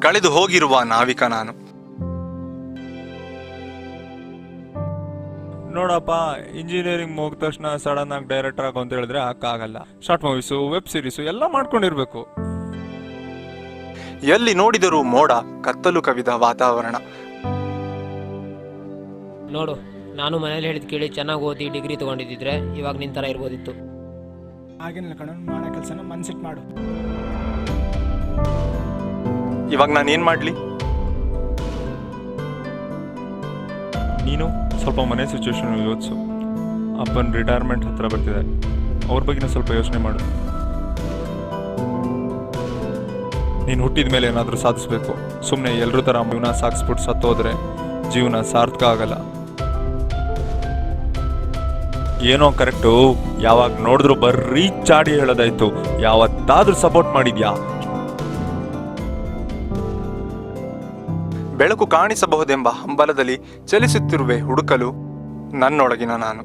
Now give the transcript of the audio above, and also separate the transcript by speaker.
Speaker 1: ಕಳೆದು ಹೋಗಿರುವ ನಾವಿಕ ನಾನು.
Speaker 2: ನೋಡಪ್ಪ, ಇಂಜಿನಿಯರಿಂಗ್ ಮುಗಿದ ತಕ್ಷಣ ಸಡನ್ ಆಗಿ ಡೈರೆಕ್ಟರ್ ಆಗೋ ಅಂತ ಹೇಳಿದ್ರೆ ಆಗಲ್ಲ. ಶಾರ್ಟ್ ಮೂವೀಸು, ವೆಬ್ ಸೀರೀಸು ಎಲ್ಲ ಮಾಡ್ಕೊಂಡಿರ್ಬೇಕು.
Speaker 1: ಎಲ್ಲಿ ನೋಡಿದರೂ ಮೋಡ, ಕತ್ತಲು ಕವಿದ ವಾತಾವರಣ.
Speaker 3: ನೋಡು, ನಾನು ಮನೇಲಿ ಹೇಳಿದ್ ಕೇಳಿ ಚೆನ್ನಾಗಿ ಓದಿ ಡಿಗ್ರಿ ತಗೊಂಡಿದ್ದಿದ್ರೆ ಇವಾಗ ನಿನ್ ತರ ಇರ್ಬೋದಿತ್ತು.
Speaker 4: ಹಾಗೇನಿಲ್ಲ ಕಣ, ಮಾಡೋ ಕೆಲಸನ ಮನ್ಸಿಟ್ಟು ಮಾಡು.
Speaker 1: ಇವಾಗ ನಾನು ಏನ್ ಮಾಡ್ಲಿ?
Speaker 2: ನೀನು ಸ್ವಲ್ಪ ಮನೆ ಸಿಚುವೇಶನ್ ಯೋಚಿಸು. ಅಪ್ಪನ ರಿಟೈರ್ಮೆಂಟ್ ಹತ್ರ ಬರ್ತಿದೆ, ಅವ್ರ ಬಗ್ಗೆ ಸ್ವಲ್ಪ ಯೋಚನೆ ಮಾಡು. ನೀನು ಹುಟ್ಟಿದ ಮೇಲೆ ಏನಾದರೂ ಸಾಧಿಸ್ಬೇಕು. ಸುಮ್ಮನೆ ಎಲ್ಲರೂ ಥರ ಜೀವನ ಸಾಗಿಸ್ಬಿಟ್ಟು ಸತ್ತೋದ್ರೆ ಜೀವನ ಸಾರ್ಥಕ ಆಗಲ್ಲ. ಏನೋ ಕರೆಕ್ಟು, ಯಾವಾಗ ನೋಡಿದ್ರು ಬರ್ರೀ ಚಾಡಿ ಹೇಳೋದಾಯ್ತು. ಯಾವತ್ತಾದ್ರೂ ಸಪೋರ್ಟ್ ಮಾಡಿದ್ಯಾ?
Speaker 1: ಬೆಳಕು ಕಾಣಿಸಬಹುದೆಂಬ ಹಂಬಲದಲ್ಲಿ ಚಲಿಸುತ್ತಿರುವೆ ಹುಡುಕಲು ನನ್ನೊಳಗಿನ ನಾನು.